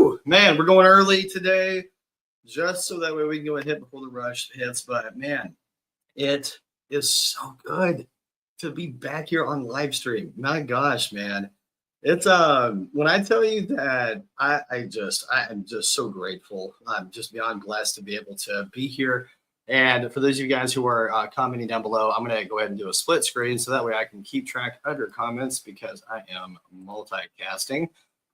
Woo! Man, we're going early today just so that way we can go and hit before the rush hits. But man, it is so good to be back here on live stream. My gosh, man. It's when I tell you that I am just so grateful. I'm just beyond blessed to be able to be here. And for those of you guys who are commenting down below, I'm gonna go ahead and do a split screen so that way I can keep track of your comments because I am multicasting.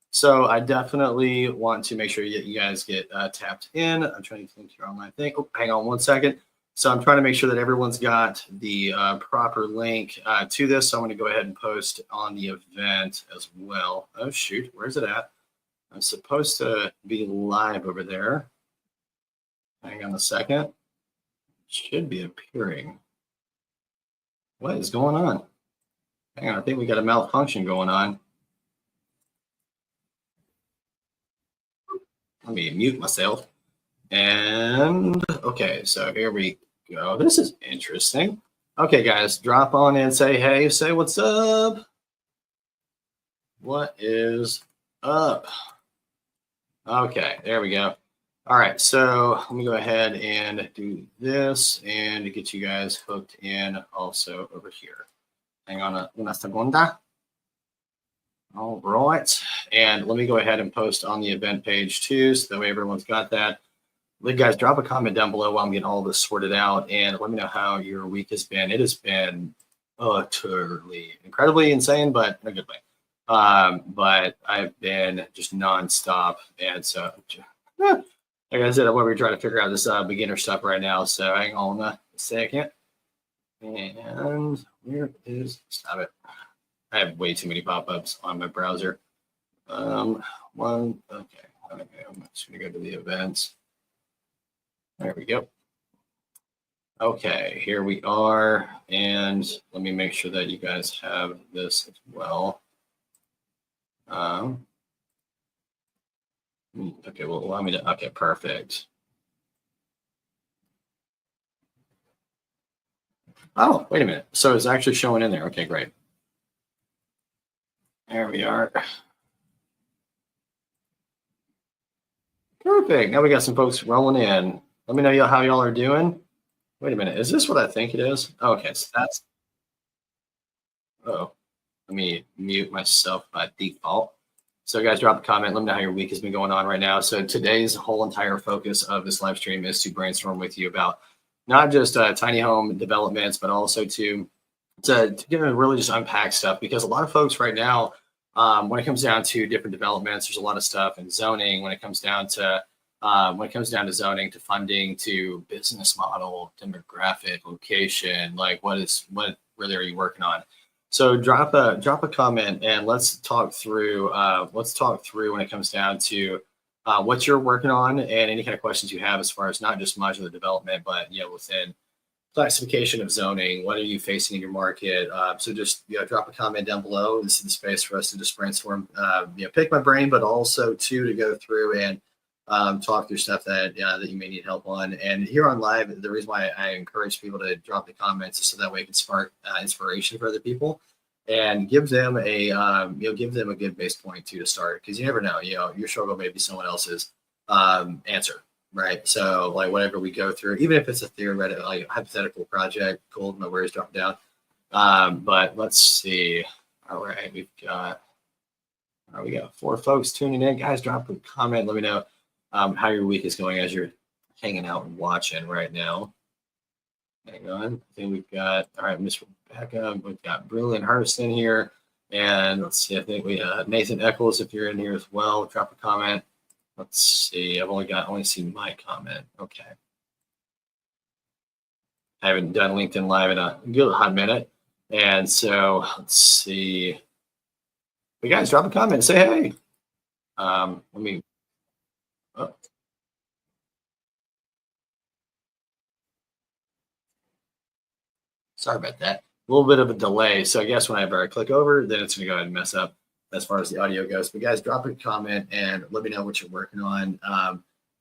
So I definitely want to make sure you guys get tapped in. I'm trying to think your online thing. Oh, hang on one second. So I'm trying to make sure that everyone's got the proper link to this. So I'm going to go ahead and post on the event as well. Oh, shoot. Where's it at? I'm supposed to be live over there. Hang on a second. It should be appearing. What is going on? Hang on. I think we got a malfunction going on. Let me mute myself. And okay, so here we go. This is interesting. Okay, guys, drop on in, say hey, say what's up. What is up? Okay, there we go. All right, so let me go ahead and do this and get you guys hooked in also over here. Hang on una segunda. All right, and let me go ahead and post on the event page too, so that way everyone's got that. Guys, drop a comment down below while I'm getting all this sorted out, and let me know how your week has been. It has been utterly, incredibly insane, but in a good way. But I've been just nonstop, and so like I said, I'm going to try to figure out this beginner stuff right now. So hang on a second, and where is stop it? I have way too many pop-ups on my browser. Okay, I'm just gonna go to the events. There we go. Okay, here we are, and let me make sure that you guys have this as well. Okay, well, allow me to. Okay, perfect. Oh, wait a minute. So it's actually showing in there. Okay, great. There we are. Perfect. Now we got some folks rolling in. Let me know how y'all are doing. Wait a minute. Is this what I think it is? Okay, so that's. Oh, let me mute myself by default. So guys, drop a comment. Let me know how your week has been going on right now. So today's whole entire focus of this live stream is to brainstorm with you about not just tiny home developments, but also to really just unpack stuff, because a lot of folks right now, when it comes down to different developments, there's a lot of stuff in zoning. When it comes down to zoning, to funding, to business model, demographic, location, like what really are you working on? So drop a comment and let's talk through when it comes down to what you're working on and any kind of questions you have as far as not just modular development, but within classification of zoning. What are you facing in your market? So just drop a comment down below. This is the space for us to just brainstorm, pick my brain, but also to go through and talk through stuff that you may need help on. And here on live, the reason why I encourage people to drop the comments is so that way it can spark inspiration for other people and give them a good base point to start, because you never know, your struggle may be someone else's answer. Right. So like whatever we go through, even if it's a theoretical, like hypothetical project, cool, no worries, drop it down. But let's see. All right, we got 4 folks tuning in. Guys, drop a comment. Let me know how your week is going as you're hanging out and watching right now. Hang on. I think we've got, all right, Miss Rebecca. We've got Brilliant Hurst in here. And let's see, I think we Nathan Eccles, if you're in here as well, drop a comment. Let's see. I've only seen my comment. Okay. I haven't done LinkedIn Live in a good hot minute. And so let's see. But guys, drop a comment and say hey. Let me. Oh. Sorry about that. A little bit of a delay. So I guess whenever I click over, then it's going to go ahead and mess up as far as the audio goes. But guys, drop a comment and let me know what you're working on.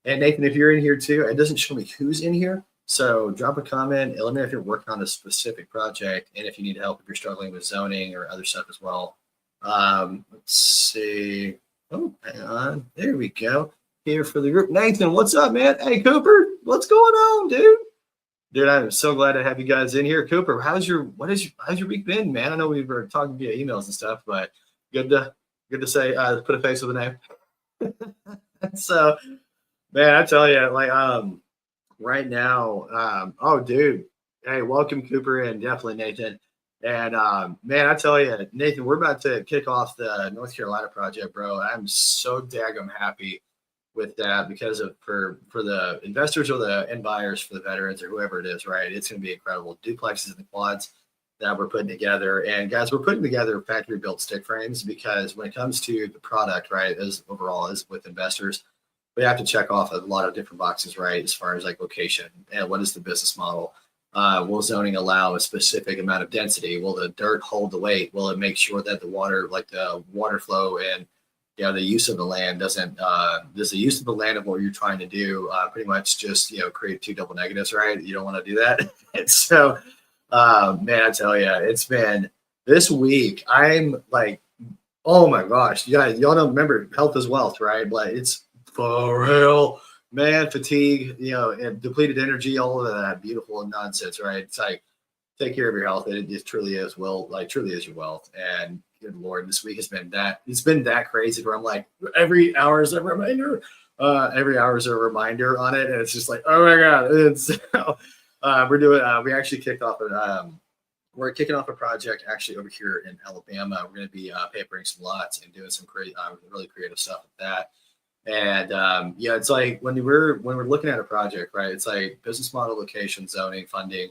And Nathan, if you're in here too, it doesn't show me who's in here. So drop a comment and let me know if you're working on a specific project and if you need help, if you're struggling with zoning or other stuff as well. Let's see. Oh, hang on. There Here we go. Here for the group. Nathan, what's up, man? Hey, Cooper, what's going on, dude? Dude, I'm so glad to have you guys in here. Cooper, how's your week been, man? I know we were talking via emails and stuff, but good to say put a face with a name. So, man, I tell you, like right now, oh dude, hey, welcome Cooper and definitely Nathan. And man, I tell you, Nathan, we're about to kick off the North Carolina project, bro. I'm so daggum happy with that because of for the investors or the end buyers, for the veterans or whoever it is, right? It's going to be incredible. Duplexes and quads that we're putting together. And guys, we're putting together factory built stick frames because when it comes to the product, right, as overall as with investors, we have to check off a lot of different boxes, right? As far as like location and what is the business model? Will zoning allow a specific amount of density? Will the dirt hold the weight? Will it make sure that the water, like the water flow and the use of the land doesn't, does the use of the land of what you're trying to do pretty much just, create two double negatives, right? You don't want to do that. And so, man, I tell you, it's been this week. I'm like, oh my gosh, y'all don't remember health is wealth, right? But it's for real, man, fatigue, and depleted energy, all of that beautiful nonsense, right? It's like, take care of your health. It truly is truly is your wealth. And good Lord, this week it's been that crazy where I'm like, every hour is a reminder. Every hour is a reminder on it. And it's just like, oh my God. And so we actually kicked off we're kicking off a project actually over here in Alabama. We're going to be papering some lots and doing some really creative stuff with that. And it's like when we're looking at a project, right? It's like business model, location, zoning, funding,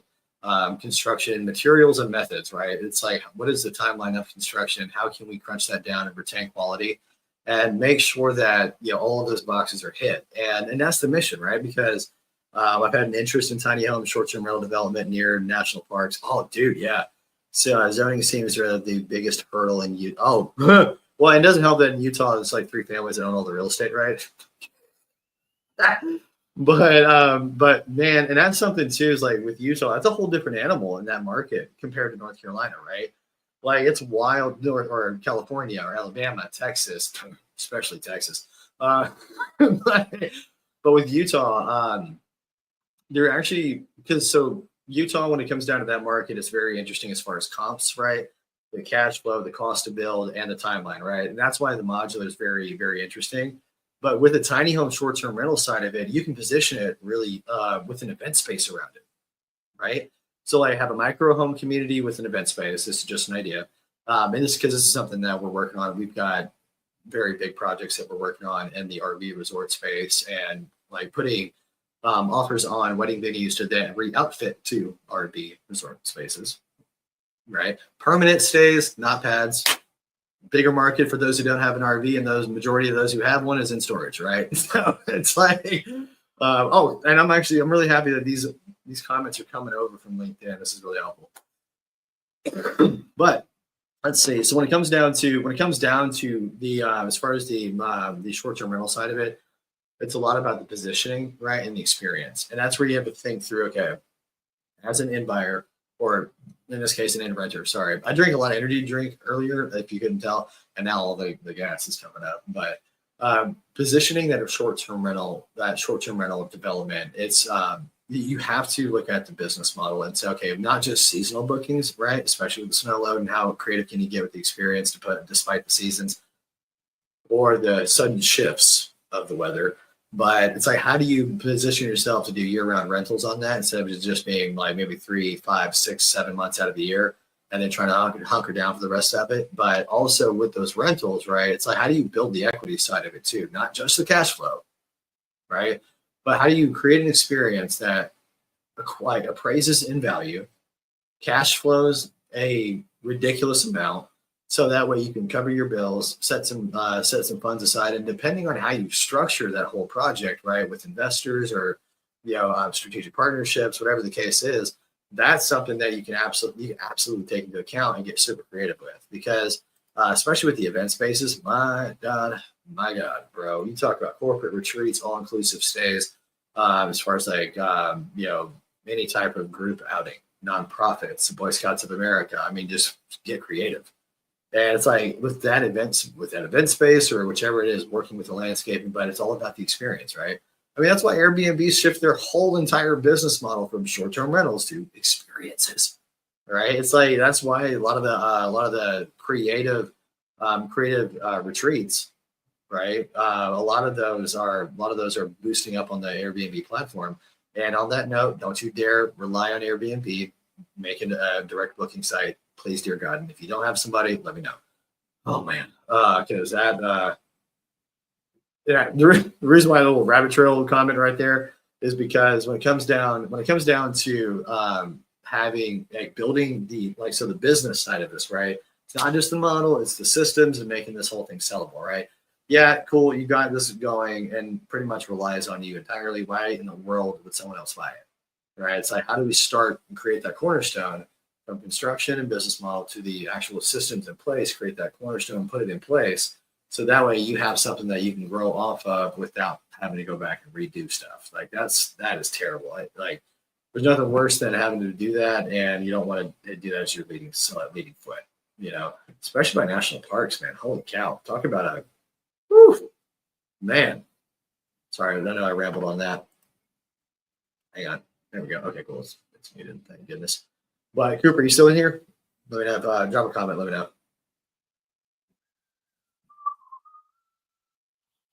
construction, materials, and methods, right? It's like, what is the timeline of construction? How can we crunch that down and retain quality and make sure that all of those boxes are hit? And that's the mission, right? Because I've had an interest in tiny home short-term rental development near national parks. Oh, dude, yeah. So zoning seems the biggest hurdle in Utah. Oh, well, it doesn't help that in Utah it's like 3 families that own all the real estate, right? But man, and that's something too, is like with Utah, that's a whole different animal in that market compared to North Carolina, right? Like it's wild, or California or Alabama, Texas, especially Texas. But with Utah, they're actually, so Utah, when it comes down to that market, is very interesting as far as comps, right? The cash flow, the cost to build, and the timeline, right? And that's why the modular is very, very interesting. But with the tiny home short-term rental side of it, you can position it really with an event space around it, right? So like have a micro home community with an event space. This is just an idea. And this because this is something that we're working on. We've got very big projects that we're working on in the RV resort space and like putting offers on wedding venues to then re-outfit to RV resort spaces, right? Permanent stays, not pads. Bigger market for those who don't have an RV, and those majority of those who have one is in storage, right? So it's like, and I'm really happy that these comments are coming over from LinkedIn. This is really helpful. But let's see. So when it comes down to the as far as the short-term rental side of it, it's a lot about the positioning, right, and the experience, and that's where you have to think through. Okay, as an end buyer, or in this case, an end renter. Sorry, I drank a lot of energy drink earlier, if you couldn't tell, and now all the gas is coming up. But positioning that short-term rental development, it's you have to look at the business model and say, okay, not just seasonal bookings, right? Especially with the snow load, and how creative can you get with the experience to put despite the seasons or the sudden shifts of the weather. But it's like, how do you position yourself to do year-round rentals on that instead of just being like maybe 3, 5, 6, 7 months out of the year and then trying to hunker down for the rest of it? But also with those rentals, right? It's like, how do you build the equity side of it too? Not just the cash flow, right? But how do you create an experience that appraises in value, cash flows a ridiculous amount, so that way you can cover your bills, set some funds aside, and depending on how you structure that whole project, right, with investors or strategic partnerships, whatever the case is, that's something that you can absolutely take into account and get super creative with. Because especially with the event spaces, my God, bro, you talk about corporate retreats, all inclusive stays, as far as like any type of group outing, nonprofits, Boy Scouts of America. I mean, just get creative. And it's like with that event space or whichever it is, working with the landscaping, but it's all about the experience, right? I mean, that's why Airbnb shift their whole entire business model from short-term rentals to experiences, right? It's like that's why a lot of the creative retreats, right? A lot of those are boosting up on the Airbnb platform. And on that note, don't you dare rely on Airbnb. Make a direct booking site, please, dear God. And if you don't have somebody, let me know. Oh man, because the reason why a little rabbit trail comment right there is because when it comes down to having like building the business side of this, right? It's not just the model, it's the systems and making this whole thing sellable, right? Yeah, cool, you got this going and pretty much relies on you entirely. Why in the world would someone else buy it, right? It's like, how do we start and create that cornerstone from construction and business model to the actual systems in place, create that cornerstone and put it in place. So that way you have something that you can grow off of without having to go back and redo stuff. Like that is terrible. Like there's nothing worse than having to do that. And you don't want to do that as your leading foot, especially by national parks, man. Holy cow. Talk about man. Sorry, I know I rambled on that. Hang on. There we go. Okay, cool. It's muted. Thank goodness. But Cooper, you still in here? Let me know. Drop a comment. Let me know.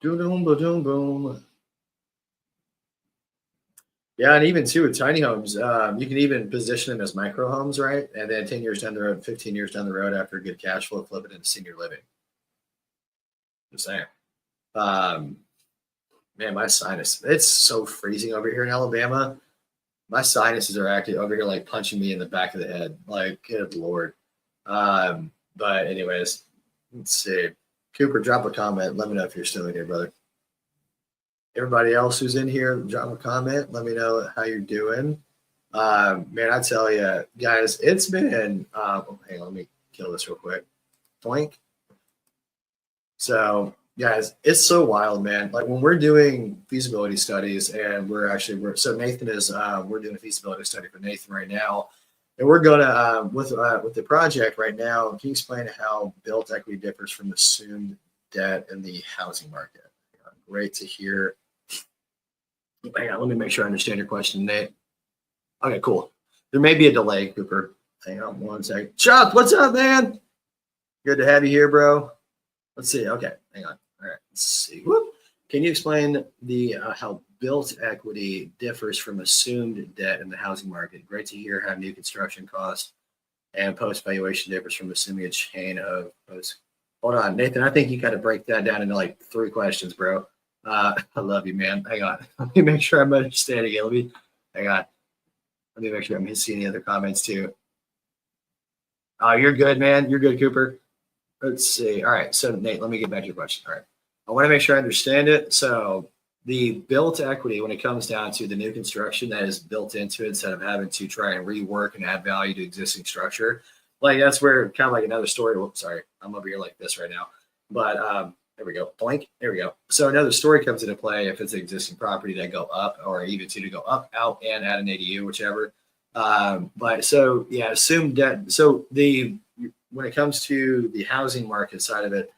Boom, boom, boom. Yeah, and even too with tiny homes, you can even position them as micro homes, right? And then 10 years down the road, 15 years down the road, after good cash flow, flip it into senior living. Just saying. Man, my sinus, it's so freezing over here in Alabama. My sinuses are actually over here like punching me in the back of the head. Like, good Lord. But anyways, let's see. Cooper, drop a comment. Let me know if you're still in here, brother. Everybody else who's in here, drop a comment. Let me know how you're doing. Man, I tell you, guys, it's been, hang on, let me kill this real quick. Boink. So, guys, it's so wild, man. Like when we're doing feasibility studies and so Nathan is, we're doing a feasibility study for Nathan right now. And we're going to, with the project right now, can you explain how built equity differs from assumed debt in the housing market? Great to hear. Hang on, let me make sure I understand your question, Nate. Okay, cool. There may be a delay, Cooper. Hang on one second. Chuck, what's up, man? Good to have you here, bro. Let's see. Okay, hang on. All right, let's see. Whoop. Can you explain how built equity differs from assumed debt in the housing market? Great to hear how new construction costs and post valuation differs from assuming a chain of post. Hold on, Nathan. I think you got to break that down into like 3 questions, bro. I love you, man. Hang on. Let me make sure I'm understanding it. Hang on. Let me make sure I'm seeing any other comments too. Oh, you're good, man. You're good, Cooper. Let's see. All right. So, Nate, let me get back to your question. All right. I want to make sure I understand it. So, the built equity, when it comes down to the new construction that is built into it, instead of having to try and rework and add value to existing structure, like that's where kind of like another story. Whoops, sorry. I'm over here like this right now. But, there we go. Blank. There we go. So another story comes into play if it's an existing property that go up, or even to go up, out, and add an ADU, whichever. But so yeah, assumed debt. So when it comes to the housing market side of it,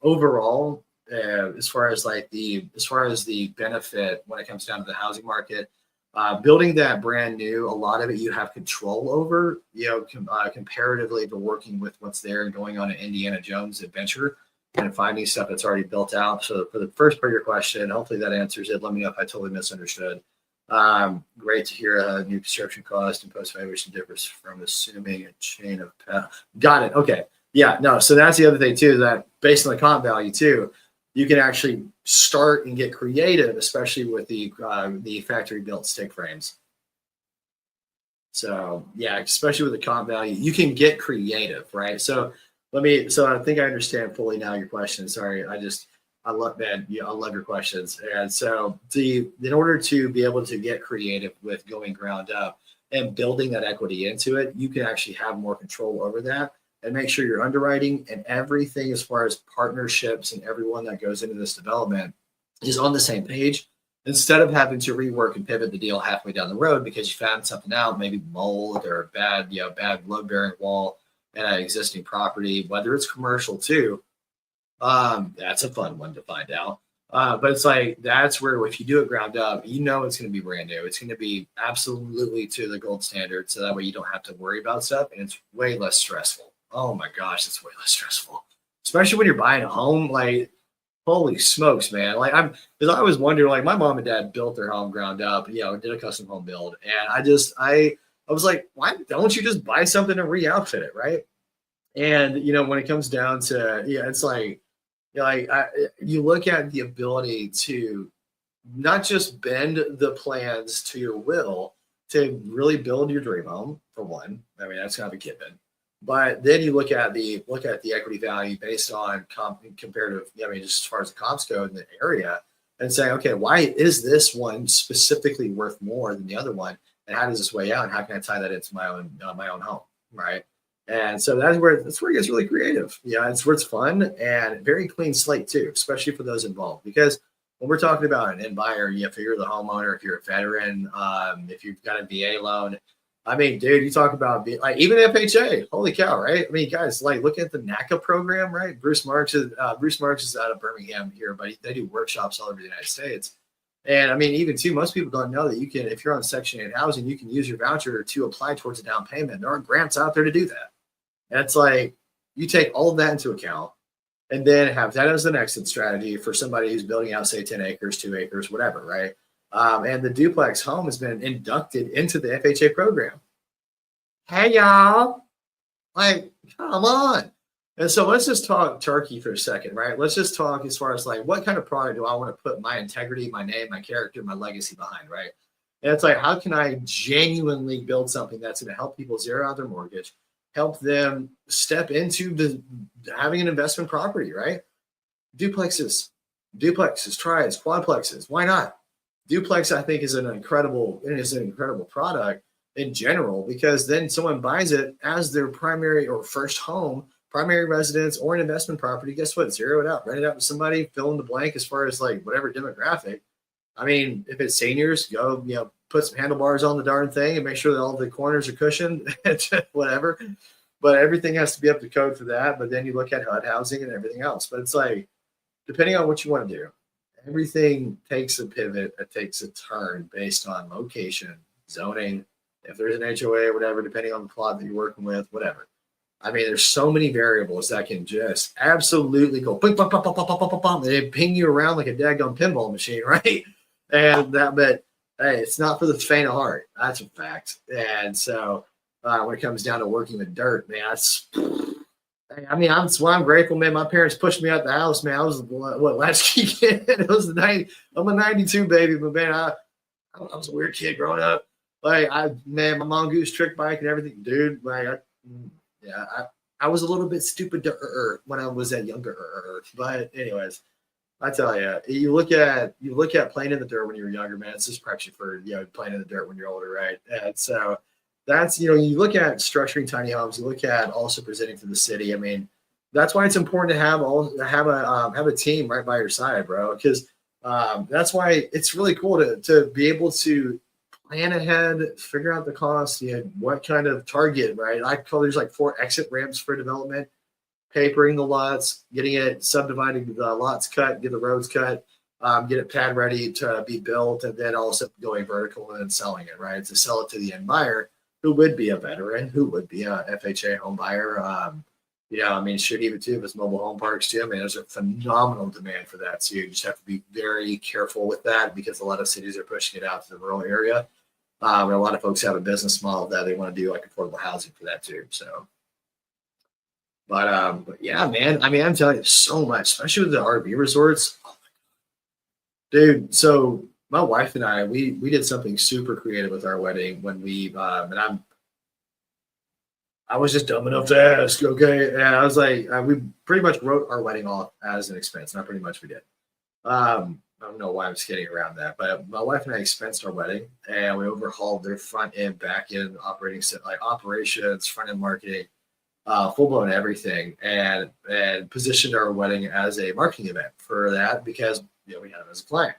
overall, as far as the benefit when it comes down to the housing market, building that brand new, a lot of it you have control over. Comparatively to working with what's there and going on an Indiana Jones adventure and finding stuff that's already built out. So for the first part of your question, hopefully that answers it. Let me know if I totally misunderstood. Great to hear new construction cost and post valuation differs from assuming a chain of got it. Okay. Yeah, no. So that's the other thing too, that based on the comp value too, you can actually start and get creative, especially with the factory built stick frames. So yeah, especially with the comp value, you can get creative, right? So I think I understand fully now your question. Sorry, I love your questions. And so in order to be able to get creative with going ground up and building that equity into it, you can actually have more control over that and make sure your underwriting and everything as far as partnerships and everyone that goes into this development is on the same page, instead of having to rework and pivot the deal halfway down the road because you found something out, maybe mold or bad load bearing wall in an existing property, whether it's commercial too. That's a fun one to find out. But it's like that's where if you do it ground up, you know it's going to be brand new. It's going to be absolutely to the gold standard, so that way you don't have to worry about stuff, and it's way less stressful. Oh my gosh, it's way less stressful, especially when you're buying a home. Like, holy smokes, man! Like because I always wonder, like my mom and dad built their home ground up, did a custom home build, and I was like, why don't you just buy something and re-outfit it, right? And when it comes down to it's like you look at the ability to not just bend the plans to your will to really build your dream home for one. I mean, that's kind of a given. But then you look at the equity value based on comparative. I mean, just as far as the comps go in the area, and saying, okay, why is this one specifically worth more than the other one, and how does this weigh out, and how can I tie that into my own home, right? And so that's where it gets really creative. Yeah, it's where it's fun and very clean slate too, especially for those involved. Because when we're talking about an end buyer, if you're the homeowner, if you're a veteran, if you've got a VA loan, I mean, dude, you talk about like even FHA. Holy cow, right? I mean, guys, like look at the NACA program, right? Bruce Marks is out of Birmingham here, but they do workshops all over the United States. And I mean, even too, most people don't know that you can, if you're on Section 8 housing, you can use your voucher to apply towards a down payment. There are grants out there to do that. And it's like you take all of that into account and then have that as an exit strategy for somebody who's building out, say, 10 acres, 2 acres, whatever, right? And the duplex home has been inducted into the FHA program. Hey, y'all. Like, come on. And so let's just talk turkey for a second, right? Let's just talk as far as like, what kind of product do I want to put my integrity, my name, my character, my legacy behind, right? And it's like, how can I genuinely build something that's going to help people zero out their mortgage, help them step into having an investment property, right? Duplexes, triads, quadplexes. Why not? Duplex, I think, is an incredible product in general, because then someone buys it as their primary or first home, primary residence, or an investment property. Guess what? Zero it out, rent it out to somebody, fill in the blank as far as like whatever demographic. I mean, if it's seniors, go, put some handlebars on the darn thing and make sure that all the corners are cushioned, whatever. But everything has to be up to code for that. But then you look at HUD housing and everything else. But it's like, depending on what you want to do, everything takes a pivot, it takes a turn based on location, zoning, if there's an HOA or whatever, depending on the plot that you're working with, whatever. I mean, there's so many variables that can just absolutely go bing, bum, bum, bum, bum, bum, bum, bum. They ping you around like a daggone pinball machine, right? But hey, it's not for the faint of heart. That's a fact. And so when it comes down to working with dirt, man, that's why I'm grateful, man. My parents pushed me out the house, man. I was latchkey kid. It was I'm a 92 baby, but man, I was a weird kid growing up. Like my mongoose trick bike and everything, dude. Like, I was a little bit stupid when I was that younger. But anyways, I tell you, you look at playing in the dirt when you're younger, man. It's just preps you for playing in the dirt when you're older, right? And so that's you look at structuring tiny homes. You look at also presenting to the city. I mean, that's why it's important to have a team right by your side, bro. Because that's why it's really cool to be able to plan ahead, figure out the cost, what kind of target, right? I call there's like 4 exit ramps for development, papering the lots, getting it subdivided, the lots cut, get the roads cut, get it pad ready to be built, and then also going vertical and then selling it, right? To sell it to the end buyer, who would be a veteran, who would be a FHA home buyer. I mean, shoot, even too, if it's mobile home parks too, I mean, there's a phenomenal demand for that. So you just have to be very careful with that, because a lot of cities are pushing it out to the rural area. And a lot of folks have a business model that they want to do like affordable housing for that too. So, but yeah, man, I mean, I'm telling you so much, especially with the RV resorts. Oh, dude, so my wife and I, we did something super creative with our wedding when I was just dumb enough to ask, okay? And I was like, we pretty much wrote our wedding off as an expense. Not pretty much, we did. I don't know why I'm skating around that, but my wife and I expensed our wedding, and we overhauled their front end, back end operations, front end marketing, full blown everything, and positioned our wedding as a marketing event for that, because we had them as a client.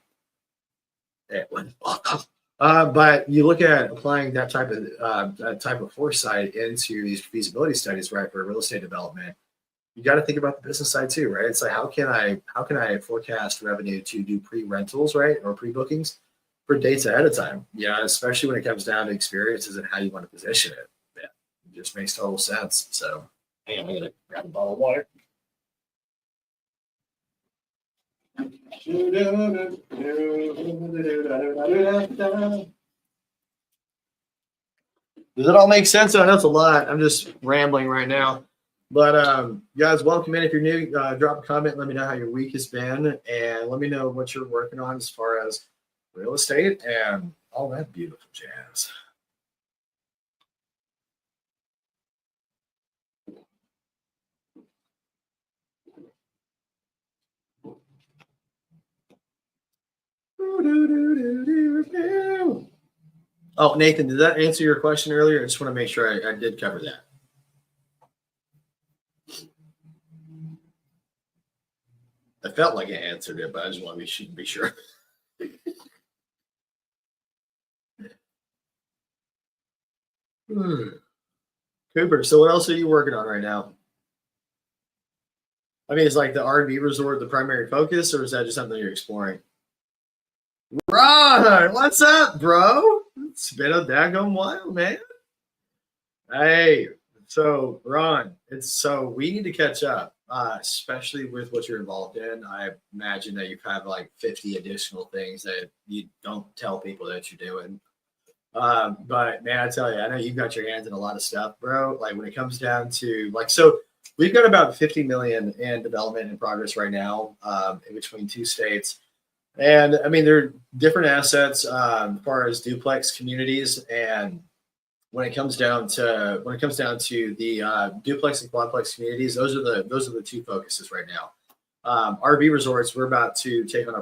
It went But you look at applying that type of foresight into these feasibility studies, right, for real estate development. You got to think about the business side too, right? It's like how can I forecast revenue to do pre-rentals, right, or pre-bookings for dates ahead of time? Yeah, especially when it comes down to experiences and how you want to position it. Yeah, it just makes total sense. So, hang on, I gotta grab a bottle of water. Does it all make sense? I know it's a lot. I'm just rambling right now. But guys, welcome in. If you're new, drop a comment. Let me know how your week has been, and let me know what you're working on as far as real estate and all that beautiful jazz. Oh, Nathan, did that answer your question earlier? I just want to make sure I did cover that. I felt like I answered it, but I just want to be sure. Cooper, so what else are you working on right now? I mean, is like the R&B resort the primary focus, or is that just something you're exploring? Ron, what's up, bro? It's been a daggone while, man. Hey, so Ron, we need to catch up, especially with what you're involved in. I imagine that you've had like 50 additional things that you don't tell people that you're doing. But man, I tell you, I know you've got your hands in a lot of stuff, bro. Like when it comes down to like, so we've got about 50 million in development in progress right now, in between two states. And I mean, they're different assets, as far as duplex communities. And when it comes down to the duplex and quadplex communities, those are the two focuses right now. RV resorts, we're about to take on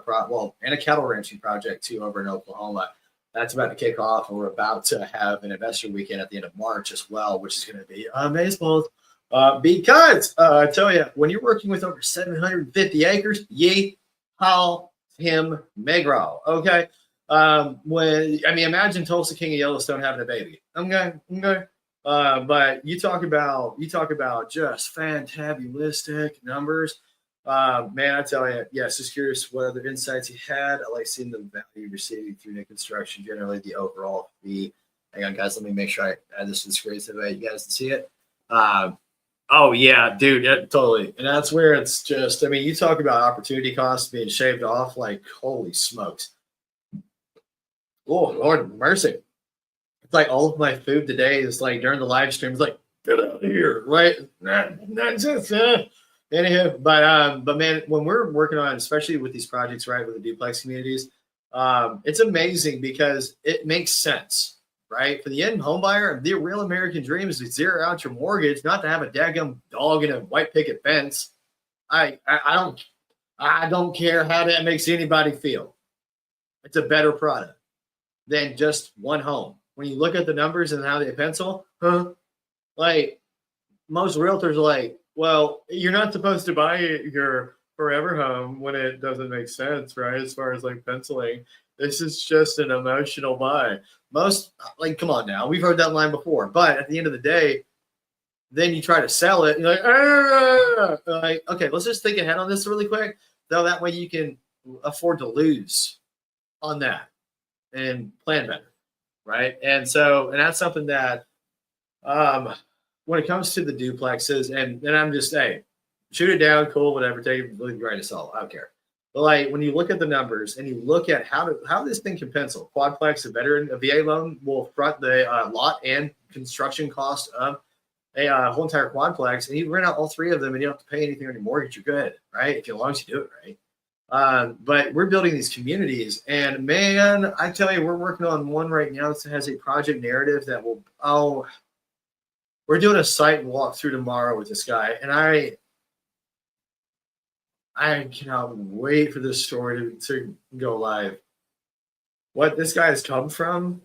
and a cattle ranching project too over in Oklahoma. That's about to kick off, and we're about to have an investor weekend at the end of March as well, which is going to be amazing. Because I tell you, when you're working with over 750 acres, ye haul him McGraw. Okay. Imagine Tulsa King of Yellowstone having a baby. Okay. But you talk about just fantabulistic numbers. Man, I tell you, yes, just curious what other insights you had. I like seeing the value receiving through new construction, generally the overall fee. Hang on, guys, let me make sure I add this to the screen so that you guys can see it. Oh yeah, dude, yeah, totally. And that's where it's just, I mean, you talk about opportunity costs being shaved off, like holy smokes. Oh, Lord mercy. It's like all of my food today is like during the live stream, it's like, get out of here, right? Not just anyhow, but man, when we're working on, especially with these projects, right, with the duplex communities, it's amazing because it makes sense, right? For the end home buyer, the real American dream is to zero out your mortgage, not to have a daggum dog in a white picket fence. I don't care how that makes anybody feel. It's a better product than just one home. When you look at the numbers and how they pencil, like most realtors are like, well, you're not supposed to buy your forever home when it doesn't make sense, right? As far as like penciling, this is just an emotional buy. Most, like, come on now, we've heard that line before. But at the end of the day, then you try to sell it. You're like, okay, let's just think ahead on this really quick. So that way you can afford to lose on that and plan better, right? And that's something that when it comes to the duplexes, and I'm just saying, shoot it down, cool, whatever, take it with a grain of salt. I don't care. But like when you look at the numbers and you look at how this thing can pencil, quadplex, a VA loan will front the lot and construction cost of a whole entire quadplex, and you rent out all three of them, and you don't have to pay anything on your mortgage. You're good, right? As long as you do it right. But we're building these communities, and man, I tell you, we're working on one right now that has a project narrative that will. We're doing a site walk through tomorrow with this guy, and I cannot wait for this story to go live. What this guy has come from.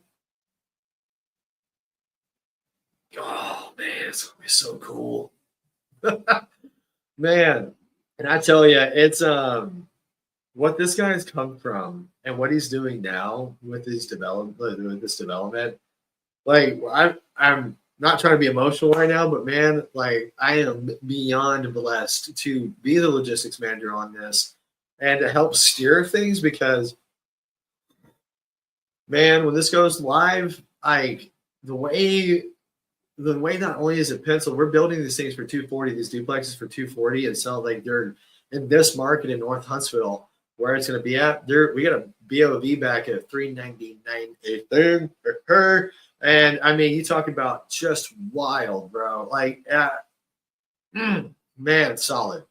Oh man, it's gonna be so cool. Man, and I tell you, it's what this guy's come from and what he's doing now with this development, like I'm not trying to be emotional right now, but man, like I am beyond blessed to be the logistics manager on this and to help steer things because man, when this goes live, like the way not only is it penciled, we're building these things for 240, these duplexes for 240, and so like they're in this market in North Huntsville where it's going to be at. There we got a BOV back at 399 a thing for her, and I mean you talk about just wild, bro. Like, man, solid.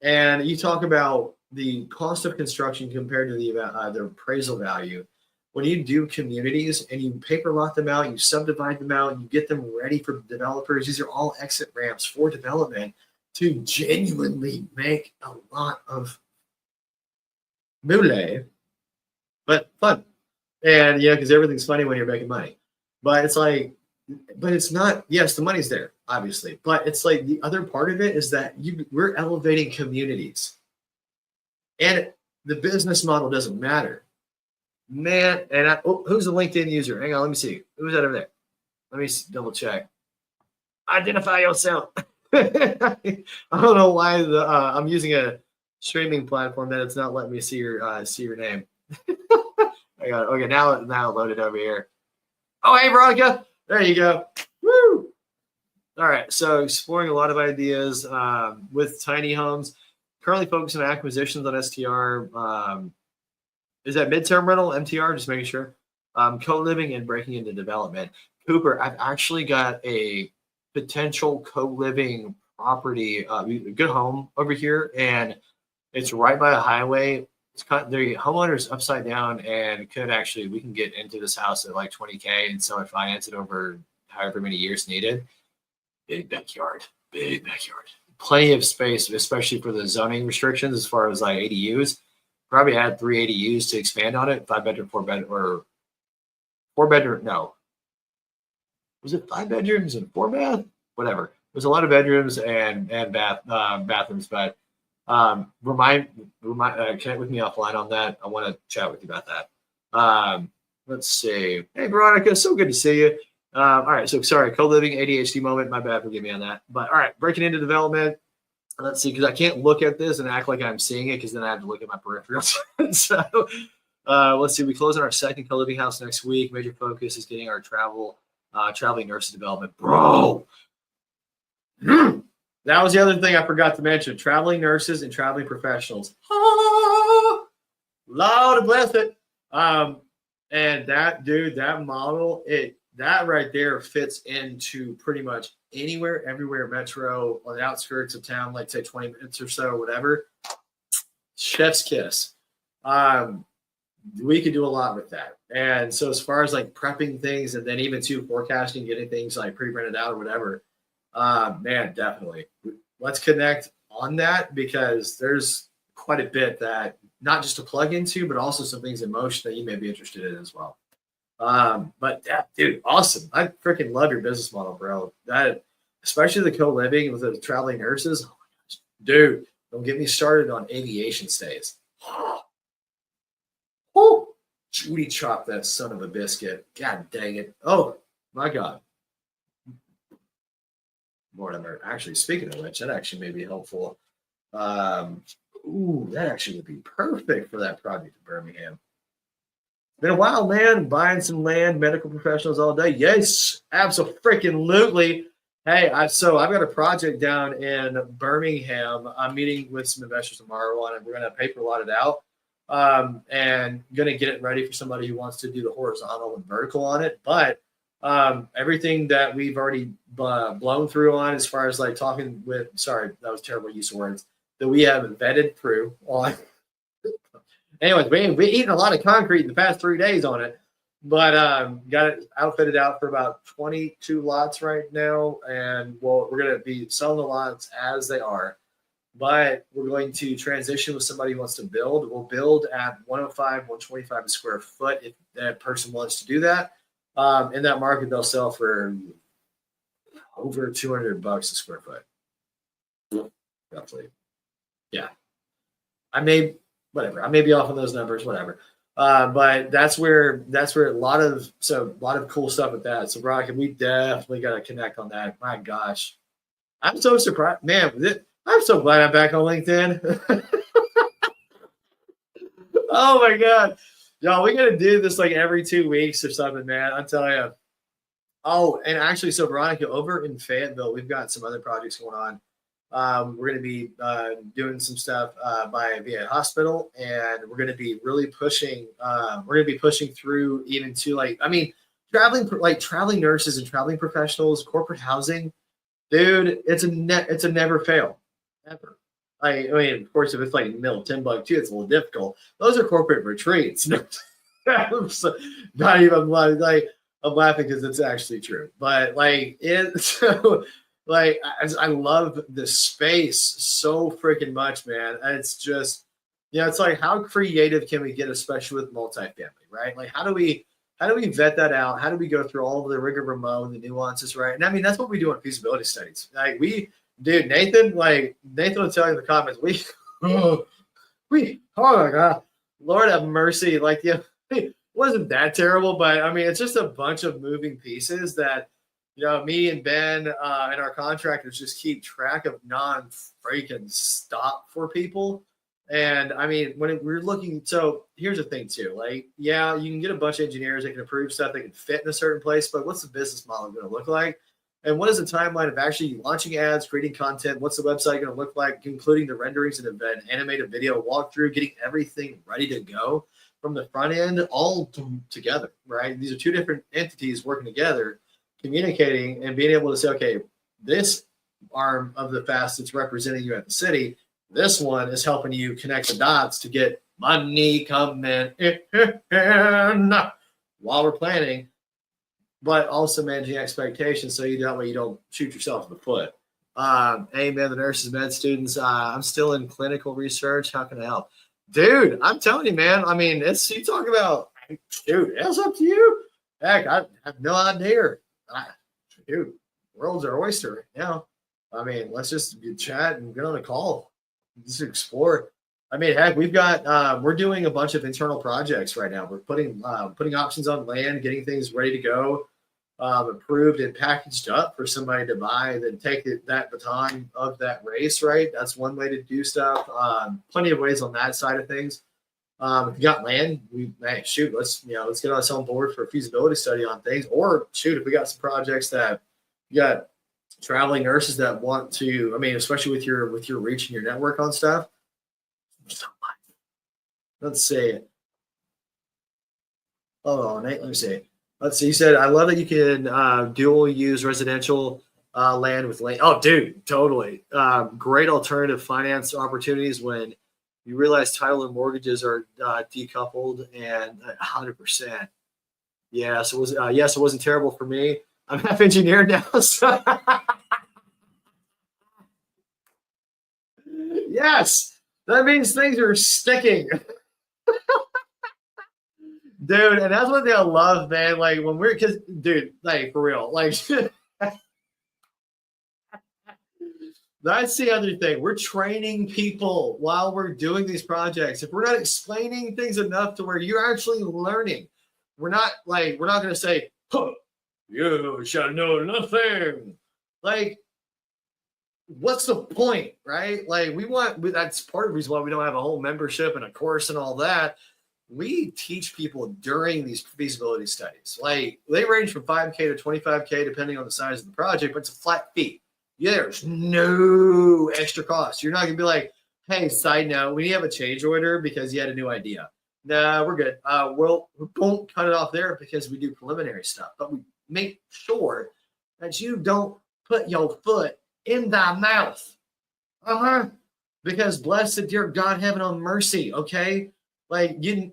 And you talk about the cost of construction compared to the appraisal value. When you do communities and you paper lot them out, you subdivide them out, you get them ready for developers. These are all exit ramps for development to genuinely make a lot of moolah, but fun. And yeah, because everything's funny when you're making money. But it's like, but it's not. Yes, the money's there, obviously, but it's like the other part of it is that we're elevating communities, and the business model doesn't matter. Man, and who's the LinkedIn user? Hang on, let me see. Who's that over there? Let me double check. Identify yourself. I don't know why I'm using a streaming platform that it's not letting me see your name. I got it. Okay, now loaded over here. Oh, hey Veronica, there you go. Woo! All right, so exploring a lot of ideas with tiny homes. Currently focusing on acquisitions on STR. Is that midterm rental, MTR? Just making sure. Co-living and breaking into development. Cooper, I've actually got a potential co-living property, a good home over here, and it's right by a highway. It's the homeowner's upside down, and we can get into this house at like 20K, and so I finance it over however many years needed. Big backyard, plenty of space, especially for the zoning restrictions as far as like ADUs. Probably had 3 ADUs to expand on it. 5-bedroom, 4-bedroom, or 4-bedroom. No, was it 5 bedrooms and 4 bath? Whatever. There's a lot of bedrooms and bathrooms, but connect with me offline on that. I want to chat with you about that. Let's see. Hey Veronica, so good to see you. All right, so sorry, co-living ADHD moment. My bad, forgive me on that. But all right, breaking into development. Let's see, because I can't look at this and act like I'm seeing it, because then I have to look at my peripherals. So let's see. We close on our second co-living house next week. Major focus is getting our traveling nurses development, bro. That was the other thing I forgot to mention: traveling nurses and traveling professionals. Lord bless it. And that dude, that model, that right there fits into pretty much anywhere, everywhere, metro, on the outskirts of town, like say 20 minutes or so, whatever. Chef's kiss. We could do a lot with that. And so as far as like prepping things and then even to forecasting, getting things like pre-printed out or whatever, man, definitely. Let's connect on that, because there's quite a bit that not just to plug into, but also some things in motion that you may be interested in as well. But yeah, dude, awesome. I freaking love your business model, bro. That, especially the co-living with the traveling nurses. Oh my gosh, dude, don't get me started on aviation stays. Oh, Judy chopped that son of a biscuit. God dang it. Oh my God. Mortimer. Actually, speaking of which, that actually may be helpful. That actually would be perfect for that project in Birmingham. Been a while, man. Buying some land, medical professionals all day. Yes, absolutely. Hey, I've got a project down in Birmingham. I'm meeting with some investors tomorrow on it. We're going to paper lot it out, and going to get it ready for somebody who wants to do the horizontal and vertical on it. But everything that we've already blown through on, as far as like talking with, sorry, that was terrible use of words, that we have vetted through on. Anyways, we eaten a lot of concrete in the past 3 days on it, but got it outfitted out for about 22 lots right now, and we're going to be selling the lots as they are, but we're going to transition with somebody who wants to build. We'll build at 105, 125 a square foot if that person wants to do that. In that market, they'll sell for over $200 a square foot, roughly. Yeah, I may. whatever. I may be off on those numbers, whatever. But that's where a lot of cool stuff with that. So Brock, we definitely got to connect on that. My gosh, I'm so surprised, man. I'm so glad I'm back on LinkedIn. Oh my god, y'all, we got to do this like every 2 weeks or something, man. I tell you. Oh, and actually, so Veronica, over in Fayetteville, we've got some other projects going on. We're going to be doing some stuff by VA Hospital, and we're going to be really pushing. We're going to be pushing through even to traveling nurses and traveling professionals, corporate housing, dude. It's a never fail, ever. I mean, of course, if it's like in the middle of Timbuktu, it's a little difficult. Those are corporate retreats. Not even like. I'm laughing because it's actually true, but I love the space so freaking much, man. And it's just, it's like, how creative can we get, especially with multifamily, right? Like, how do we vet that out? How do we go through all of the rigmarole and the nuances, right? And I mean, that's what we do in feasibility studies. Like Nathan will tell you in the comments, oh my God, Lord have mercy. It wasn't that terrible, but I mean, it's just a bunch of moving pieces that, me and Ben and our contractors just keep track of non-freaking stop for people. And I mean, when we're looking, so here's the thing too, you can get a bunch of engineers that can approve stuff that can fit in a certain place, but what's the business model going to look like? And what is the timeline of actually launching ads, creating content? What's the website going to look like, including the renderings and an animated video walkthrough, getting everything ready to go from the front end all together, right? These are two different entities working together, communicating and being able to say, okay, this arm of the facet's representing you at the city. This one is helping you connect the dots to get money coming in while we're planning, but also managing expectations so that way you don't shoot yourself in the foot. Hey, man, the nurses, med students, I'm still in clinical research. How can I help? Dude, I'm telling you, man. I mean, you talk about, dude, it's up to you. Heck, I have no idea. Dude, world's our oyster. I mean, let's just chat and get on a call. Just explore. I mean, heck, we're doing a bunch of internal projects right now. We're putting options on land, getting things ready to go, approved and packaged up for somebody to buy, then take that baton of that race, right? That's one way to do stuff. Plenty of ways on that side of things. If you got land, let's get us on board for a feasibility study on things. Or if we got some projects that you got traveling nurses that want to, I mean, especially with your reach and your network on stuff. Let's see. Oh, Nate, let me see. Let's see. You said, I love that you can dual use residential land with land. Oh, dude, totally. Great alternative finance opportunities when you realize title and mortgages are decoupled, and 100%. Yeah. So it wasn't terrible for me. I'm half engineer now. So yes, that means things are sticking. Dude, and that's what they love, man. Like when dude, like for real, like that's the other thing. We're training people while we're doing these projects. If we're not explaining things enough to where you're actually learning, we're not going to say, huh, you shall know nothing. Like, what's the point, right? Like that's part of the reason why we don't have a whole membership and a course and all that. We teach people during these feasibility studies. Like they range from 5K to 25K, depending on the size of the project, but it's a flat fee. There's no extra cost. You're not going to be like, hey, side note, we have a change order because you had a new idea. Nah, we're good. We won't cut it off there because we do preliminary stuff, but we make sure that you don't put your foot in thy mouth. Because blessed dear God, heaven on mercy, okay? Like, you